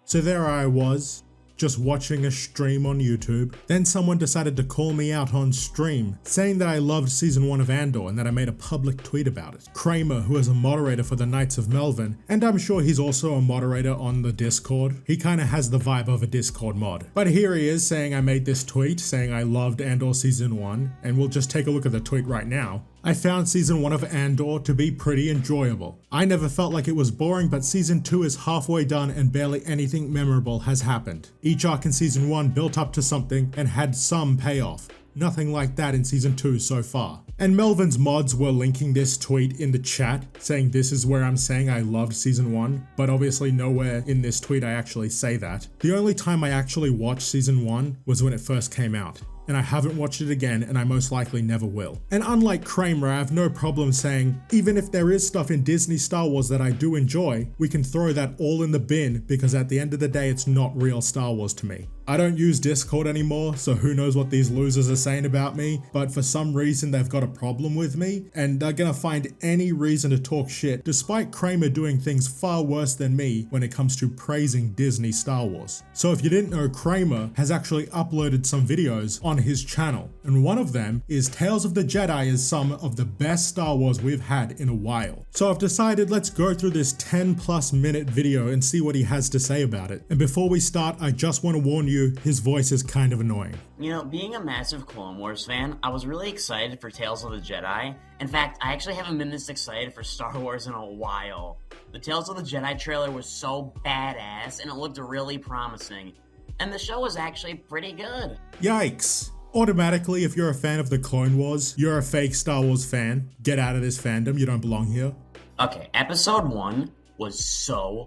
So there I was, just watching a stream on YouTube. Then someone decided to call me out on stream, saying that I loved season 1 of Andor and that I made a public tweet about it. Kramer, who is a moderator for the Knights of Melvin, and I'm sure he's also a moderator on the Discord. He kinda has the vibe of a Discord mod. But here he is saying I made this tweet saying I loved Andor season 1, and we'll just take a look at the tweet right now. I found season 1 of Andor to be pretty enjoyable. I never felt like it was boring, but season 2 is halfway done and barely anything memorable has happened. Each arc in season 1 built up to something and had some payoff. Nothing like that in season 2 so far. And Melvin's mods were linking this tweet in the chat, saying this is where I'm saying I loved season 1, but obviously nowhere in this tweet I actually say that. The only time I actually watched season 1 was when it first came out. And I haven't watched it again, and I most likely never will. And unlike Kramer, I have no problem saying, even if there is stuff in Disney Star Wars that I do enjoy, we can throw that all in the bin because at the end of the day, it's not real Star Wars to me. I don't use Discord anymore, so who knows what these losers are saying about me, but for some reason they've got a problem with me, and they're gonna find any reason to talk shit, despite Kramer doing things far worse than me when it comes to praising Disney Star Wars. So if you didn't know, Kramer has actually uploaded some videos on his channel, and one of them is Tales of the Jedi is some of the best Star Wars we've had in a while. So I've decided let's go through this 10+ minute video and see what he has to say about it. And before we start, I just want to warn you, his voice is kind of annoying. You know, being a massive Clone Wars fan, I was really excited for Tales of the Jedi. In fact, I actually haven't been this excited for Star Wars in a while. The Tales of the Jedi trailer was so badass and it looked really promising. And the show was actually pretty good. Yikes. Automatically, if you're a fan of the Clone Wars, you're a fake Star Wars fan. Get out of this fandom, you don't belong here. Okay, episode 1 was so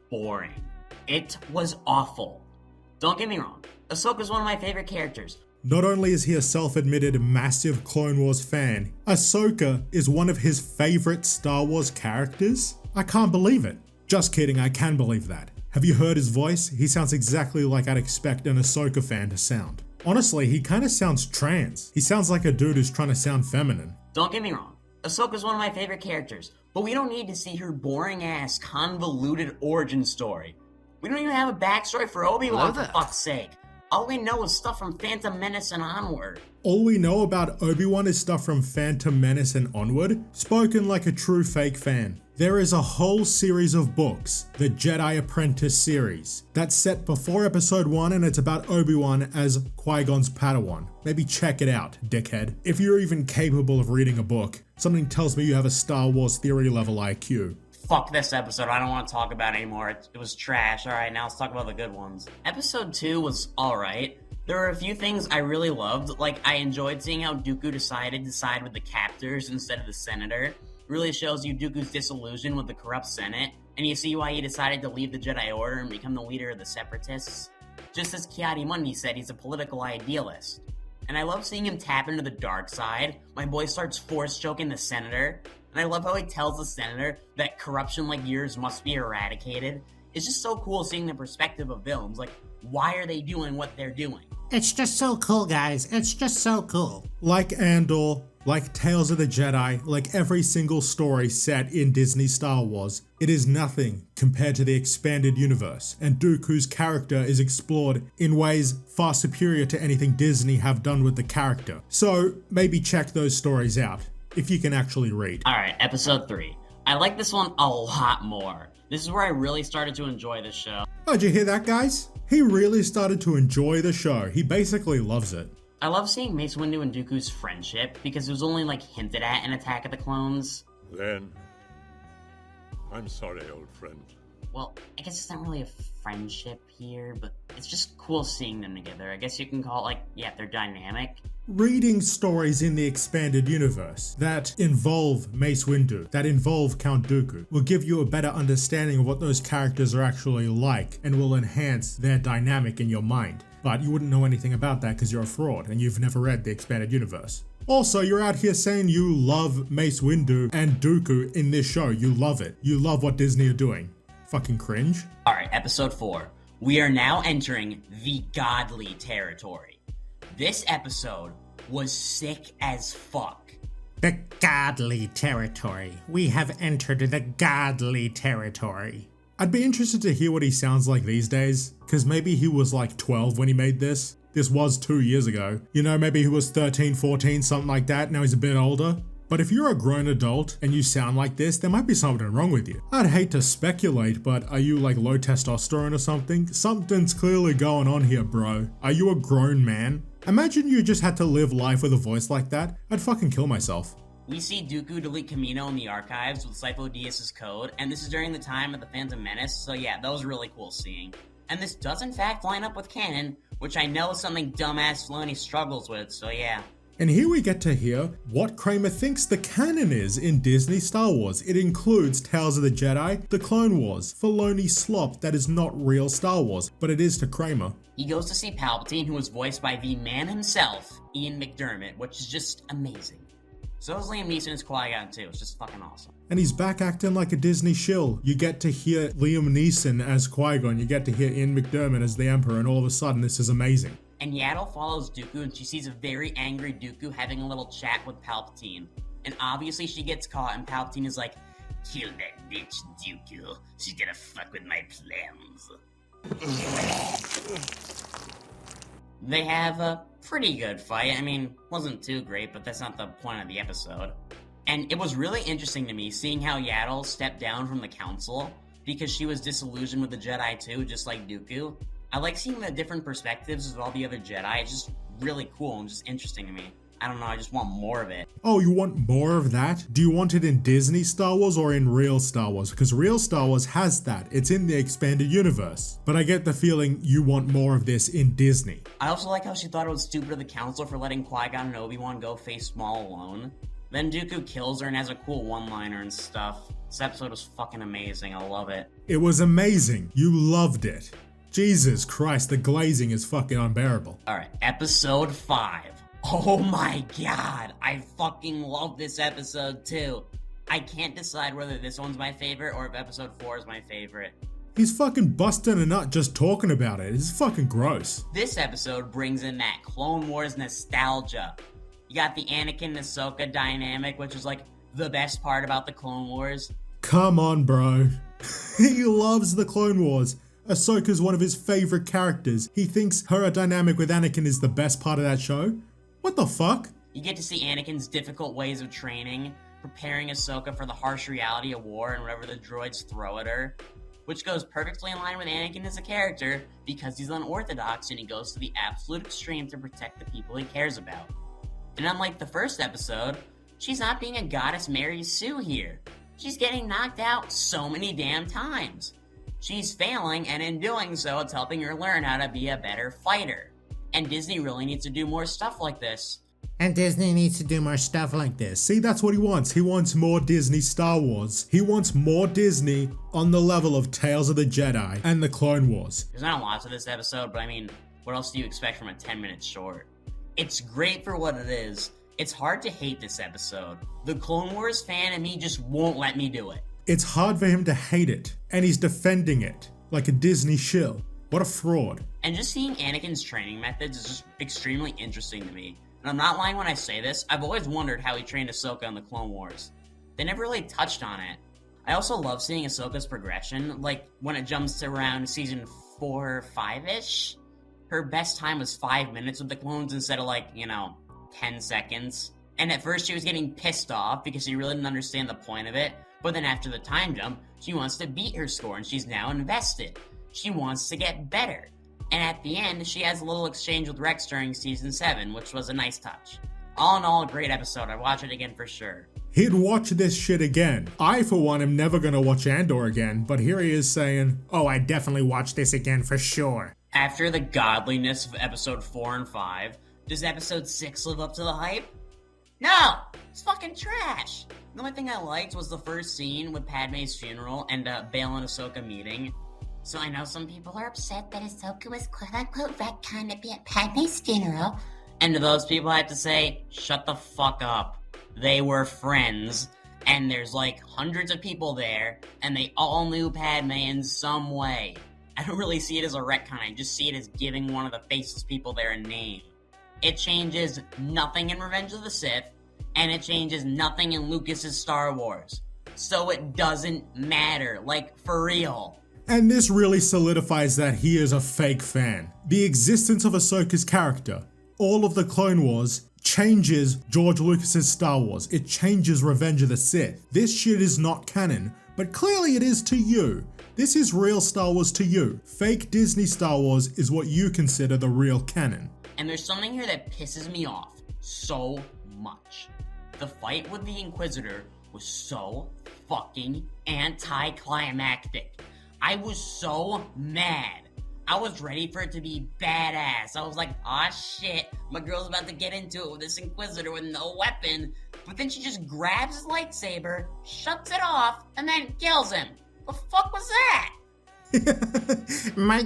boring. It was awful. Don't get me wrong, Ahsoka's one of my favorite characters. Not only is he a self-admitted massive Clone Wars fan, Ahsoka is one of his favorite Star Wars characters? I can't believe it. Just kidding, I can believe that. Have you heard his voice? He sounds exactly like I'd expect an Ahsoka fan to sound. Honestly, he kinda sounds trans. He sounds like a dude who's trying to sound feminine. Don't get me wrong, Ahsoka's one of my favorite characters, but we don't need to see her boring-ass, convoluted origin story. We don't even have a backstory for Obi-Wan, for fuck's sake. All we know is stuff from Phantom Menace and onward. All we know about Obi-Wan is stuff from Phantom Menace and onward, spoken like a true fake fan. There is a whole series of books, the Jedi Apprentice series, that's set before episode 1 and it's about Obi-Wan as Qui-Gon's Padawan. Maybe check it out, dickhead. If you're even capable of reading a book, something tells me you have a Star Wars theory level IQ. Fuck this episode, I don't want to talk about it anymore. It was trash. Alright, now let's talk about the good ones. Episode 2 was alright. There were a few things I really loved, like I enjoyed seeing how Dooku decided to side with the captors instead of the senator. Really shows you Dooku's disillusion with the corrupt Senate, and you see why he decided to leave the Jedi Order and become the leader of the Separatists. Just as Ki-Adi-Mundi said, he's a political idealist. And I love seeing him tap into the dark side. My boy starts force choking the senator, and I love how he tells the senator that corruption like yours must be eradicated. It's just so cool seeing the perspective of villains, like, why are they doing what they're doing? It's just so cool, guys. It's just so cool. Like Andor, like Tales of the Jedi, like every single story set in Disney Star Wars, it is nothing compared to the expanded universe, and Dooku's character is explored in ways far superior to anything Disney have done with the character. So maybe check those stories out, if you can actually read. Alright, episode 3. I like this one a lot more. This is where I really started to enjoy this show. Oh, did you hear that, guys? He really started to enjoy the show. He basically loves it. I love seeing Mace Windu and Dooku's friendship, because it was only like hinted at in Attack of the Clones. Then, I'm sorry, old friend. Well, I guess it's not really a friendship here, but it's just cool seeing them together. I guess you can call it like, yeah, they're dynamic. Reading stories in the expanded universe that involve Mace Windu, that involve Count Dooku, will give you a better understanding of what those characters are actually like and will enhance their dynamic in your mind. But you wouldn't know anything about that because you're a fraud and you've never read the expanded universe. Also, you're out here saying you love Mace Windu and Dooku in this show. You love it. You love what Disney are doing. Fucking cringe. Alright, episode 4. We are now entering the godly territory. This episode was sick as fuck. The godly territory. We have entered the godly territory. I'd be interested to hear what he sounds like these days, because maybe he was like 12 when he made this. This was 2 years ago. You know, maybe he was 13, 14, something like that, now he's a bit older. But if you're a grown adult and you sound like this, there might be something wrong with you. I'd hate to speculate, but are you like low testosterone or something? Something's clearly going on here, bro. Are you a grown man? Imagine you just had to live life with a voice like that. I'd fucking kill myself. We see Dooku delete Kamino in the archives with Sifo Dyas' code, and this is during the time of the Phantom Menace, so yeah, that was really cool seeing. And this does in fact line up with canon, which I know is something dumbass Filoni struggles with, so yeah. And here we get to hear what Kramer thinks the canon is in Disney Star Wars. It includes Tales of the Jedi, The Clone Wars, Filoni slop that is not real Star Wars, but it is to Kramer. He goes to see Palpatine, who was voiced by the man himself, Ian McDermott, which is just amazing. So is Liam Neeson as Qui-Gon too, it's just fucking awesome. And he's back acting like a Disney shill. You get to hear Liam Neeson as Qui-Gon, you get to hear Ian McDermott as the Emperor, and all of a sudden this is amazing. And Yaddle follows Dooku, and she sees a very angry Dooku having a little chat with Palpatine. And obviously she gets caught, and Palpatine is like, "Kill that bitch, Dooku. She's gonna fuck with my plans." They have a pretty good fight. I mean, wasn't too great, but that's not the point of the episode. And it was really interesting to me seeing how Yaddle stepped down from the council because she was disillusioned with the Jedi too, just like Dooku. I like seeing the different perspectives of all the other Jedi. It's just really cool and just interesting to me. I don't know, I just want more of it. Oh, you want more of that? Do you want it in Disney Star Wars or in real Star Wars? Because real Star Wars has that. It's in the expanded universe. But I get the feeling you want more of this in Disney. I also like how she thought it was stupid of the council for letting Qui-Gon and Obi-Wan go face Maul alone. Then Dooku kills her and has a cool one-liner and stuff. This episode was fucking amazing, I love it. It was amazing. You loved it. Jesus Christ, the glazing is fucking unbearable. Alright, episode 5. Oh my god, I fucking love this episode too. I can't decide whether this one's my favorite or if episode 4 is my favorite. He's fucking busting a nut just talking about it. It's fucking gross. This episode brings in that Clone Wars nostalgia. You got the Anakin and Ahsoka dynamic, which is like the best part about the Clone Wars. Come on, bro. He loves the Clone Wars. Ahsoka's one of his favorite characters. He thinks her dynamic with Anakin is the best part of that show. What the fuck? You get to see Anakin's difficult ways of training, preparing Ahsoka for the harsh reality of war and whatever the droids throw at her, which goes perfectly in line with Anakin as a character because he's unorthodox and he goes to the absolute extreme to protect the people he cares about. And unlike the first episode, she's not being a goddess Mary Sue here. She's getting knocked out so many damn times. She's failing, and in doing so, it's helping her learn how to be a better fighter. And Disney really needs to do more stuff like this. And Disney needs to do more stuff like this. See, that's what he wants. He wants more Disney Star Wars. He wants more Disney on the level of Tales of the Jedi and the Clone Wars. There's not a lot to this episode, but I mean, what else do you expect from a 10-minute short? It's great for what it is. It's hard to hate this episode. The Clone Wars fan in me just won't let me do it. It's hard for him to hate it, and he's defending it like a Disney shill. What a fraud. And just seeing Anakin's training methods is just extremely interesting to me. And I'm not lying when I say this, I've always wondered how he trained Ahsoka in the Clone Wars. They never really touched on it. I also love seeing Ahsoka's progression, like when it jumps to around season 4 or 5-ish. Her best time was 5 minutes with the clones instead of 10 seconds. And at first she was getting pissed off because she really didn't understand the point of it, but then after the time jump, she wants to beat her score and she's now invested. She wants to get better. And at the end, she has a little exchange with Rex during season 7, which was a nice touch. All in all, a great episode. I'd watch it again for sure. He'd watch this shit again. I, for one, am never gonna watch Andor again, but here he is saying, oh, I definitely watch this again for sure. After the godliness of episode 4 and 5, does episode 6 live up to the hype? No! It's fucking trash! The only thing I liked was the first scene with Padme's funeral and Bail and Ahsoka meeting. So I know some people are upset that Ahsoka was quote-unquote retconned to be at Padme's funeral. And to those people I have to say, shut the fuck up. They were friends, and there's hundreds of people there, and they all knew Padme in some way. I don't really see it as a retcon, I just see it as giving one of the faceless people there a name. It changes nothing in Revenge of the Sith, and it changes nothing in Lucas's Star Wars. So it doesn't matter, for real. And this really solidifies that he is a fake fan. The existence of Ahsoka's character, all of the Clone Wars, changes George Lucas's Star Wars. It changes Revenge of the Sith. This shit is not canon, but clearly it is to you. This is real Star Wars to you. Fake Disney Star Wars is what you consider the real canon. And there's something here that pisses me off so much. The fight with the Inquisitor was so fucking anticlimactic. I was so mad. I was ready for it to be badass. I was like, aw shit, my girl's about to get into it with this Inquisitor with no weapon. But then she just grabs his lightsaber, shuts it off, and then kills him. The fuck was that? My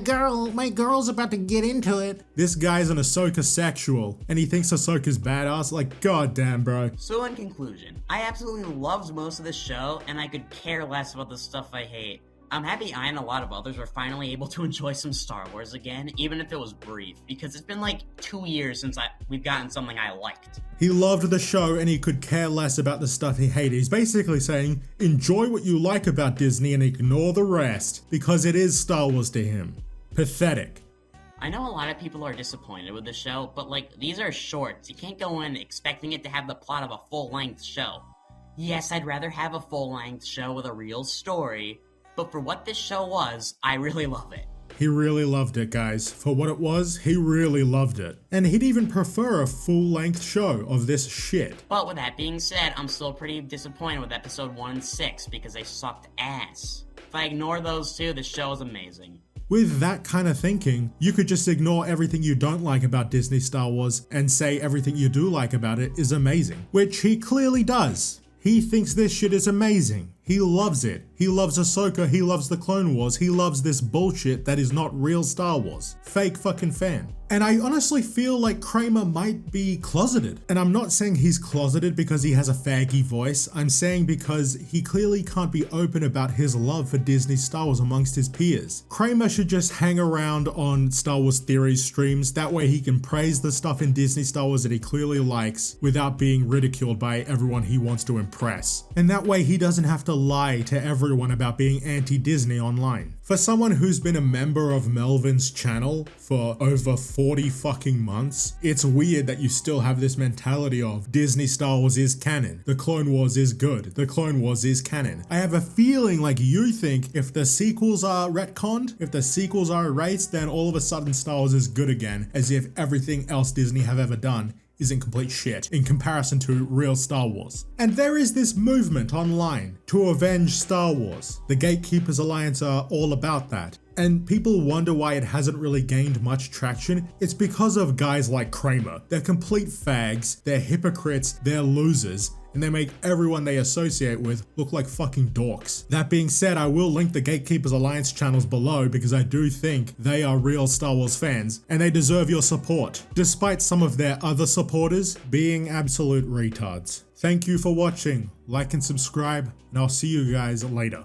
girl's about to get into it. This guy's an Ahsoka sexual, and he thinks Ahsoka's badass. Like, goddamn, bro. So in conclusion, I absolutely loved most of the show, and I could care less about the stuff I hate. I'm happy I and a lot of others were finally able to enjoy some Star Wars again, even if it was brief, because it's been like 2 years since we've gotten something I liked. He loved the show and he could care less about the stuff he hated. He's basically saying, enjoy what you like about Disney and ignore the rest, because it is Star Wars to him. Pathetic. I know a lot of people are disappointed with the show, but like, these are shorts. You can't go in expecting it to have the plot of a full-length show. Yes, I'd rather have a full-length show with a real story, but for what this show was, I really love it. He really loved it, guys. For what it was, he really loved it. And he'd even prefer a full-length show of this shit. But with that being said, I'm still pretty disappointed with episode 1 and 6 because they sucked ass. If I ignore those two, the show is amazing. With that kind of thinking, you could just ignore everything you don't like about Disney Star Wars and say everything you do like about it is amazing. Which he clearly does. He thinks this shit is amazing. He loves it. He loves Ahsoka, he loves the Clone Wars, he loves this bullshit that is not real Star Wars. Fake fucking fan. And I honestly feel like Kramer might be closeted. And I'm not saying he's closeted because he has a faggy voice. I'm saying because he clearly can't be open about his love for Disney Star Wars amongst his peers. Kramer should just hang around on Star Wars Theories streams. That way he can praise the stuff in Disney Star Wars that he clearly likes without being ridiculed by everyone he wants to impress. And that way he doesn't have to lie to everyone about being anti-Disney online. For someone who's been a member of Melvin's channel for over 40 fucking months, it's weird that you still have this mentality of Disney Star Wars is canon, the Clone Wars is good, the Clone Wars is canon. I have a feeling like you think if the sequels are retconned, if the sequels are erased, then all of a sudden Star Wars is good again, as if everything else Disney have ever done is in complete shit in comparison to real Star Wars. And there is this movement online to avenge Star Wars. The Gatekeepers Alliance are all about that. And people wonder why it hasn't really gained much traction. It's because of guys like Kramer. They're complete fags, they're hypocrites, they're losers, and they make everyone they associate with look like fucking dorks. That being said, I will link the Gatekeepers Alliance channels below because I do think they are real Star Wars fans and they deserve your support, despite some of their other supporters being absolute retards. Thank you for watching, like and subscribe, and I'll see you guys later.